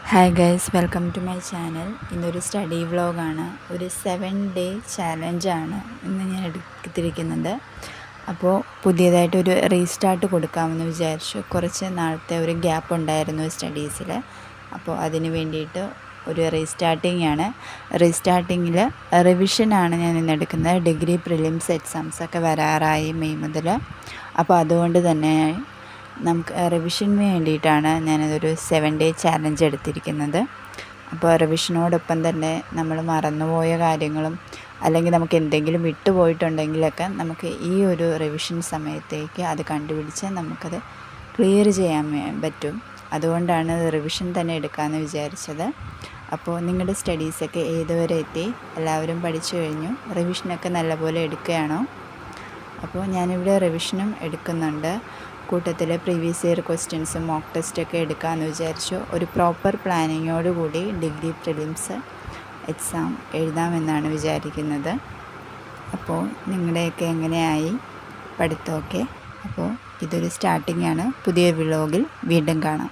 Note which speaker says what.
Speaker 1: Hi guys, welcome to my channel. ഇന്നൊരു study വ്ളോഗാണ്. ഒരു 7-day ചാലഞ്ചാണ് ഇന്ന് ഞാൻ എടുത്തിരിക്കുന്നത്. അപ്പോൾ പുതിയതായിട്ടൊരു റീസ്റ്റാർട്ട് കൊടുക്കാമെന്ന് വിചാരിച്ചു. കുറച്ച് നാളത്തെ ഒരു ഗ്യാപ്പ് ഉണ്ടായിരുന്നു സ്റ്റഡീസിൽ. അപ്പോൾ അതിന് വേണ്ടിയിട്ട് ഒരു റീസ്റ്റാർട്ടിംഗ് റീസ്റ്റാർട്ടിങ്ങിൽ റിവിഷനാണ് ഞാൻ ഇന്ന് എടുക്കുന്നത്. ഡിഗ്രി പ്രിലിംസ് എക്സാംസൊക്കെ വരാറായി മെയ് മുതൽ. അപ്പോൾ അതുകൊണ്ട് തന്നെ നമുക്ക് റിവിഷന് വേണ്ടിയിട്ടാണ് ഞാനതൊരു 7-day ചാലഞ്ച് എടുത്തിരിക്കുന്നത്. അപ്പോൾ റിവിഷനോടൊപ്പം തന്നെ നമ്മൾ മറന്നുപോയ കാര്യങ്ങളും അല്ലെങ്കിൽ നമുക്ക് എന്തെങ്കിലും വിട്ടുപോയിട്ടുണ്ടെങ്കിലൊക്കെ നമുക്ക് ഈ ഒരു റിവിഷൻ സമയത്തേക്ക് അത് കണ്ടുപിടിച്ച് നമുക്കത് ക്ലിയർ ചെയ്യാൻ പറ്റും. അതുകൊണ്ടാണ് റിവിഷൻ തന്നെ എടുക്കാമെന്ന് വിചാരിച്ചത്. അപ്പോൾ നിങ്ങളുടെ സ്റ്റഡീസൊക്കെ ഏതുവരെ എത്തി? എല്ലാവരും പഠിച്ചു കഴിഞ്ഞു? റിവിഷനൊക്കെ നല്ലപോലെ എടുക്കുകയാണോ? അപ്പോൾ ഞാനിവിടെ റിവിഷനും എടുക്കുന്നുണ്ട്. കൂട്ടത്തിൽ പ്രീവിയസ് ഇയർ ക്വസ്റ്റ്യൻസും മോക്ക് ടെസ്റ്റൊക്കെ എടുക്കാമെന്ന് വിചാരിച്ചു. ഒരു പ്രോപ്പർ പ്ലാനിങ്ങോടുകൂടി ഡിഗ്രി പ്രിലിംസ് എക്സാം എഴുതാമെന്നാണ് വിചാരിക്കുന്നത്. അപ്പോൾ നിങ്ങളുടെയൊക്കെ എങ്ങനെയായി പഠിത്തമൊക്കെ? അപ്പോൾ ഇതൊരു സ്റ്റാർട്ടിംഗ് ആണ്. പുതിയ വ്ളോഗിൽ വീണ്ടും കാണാം.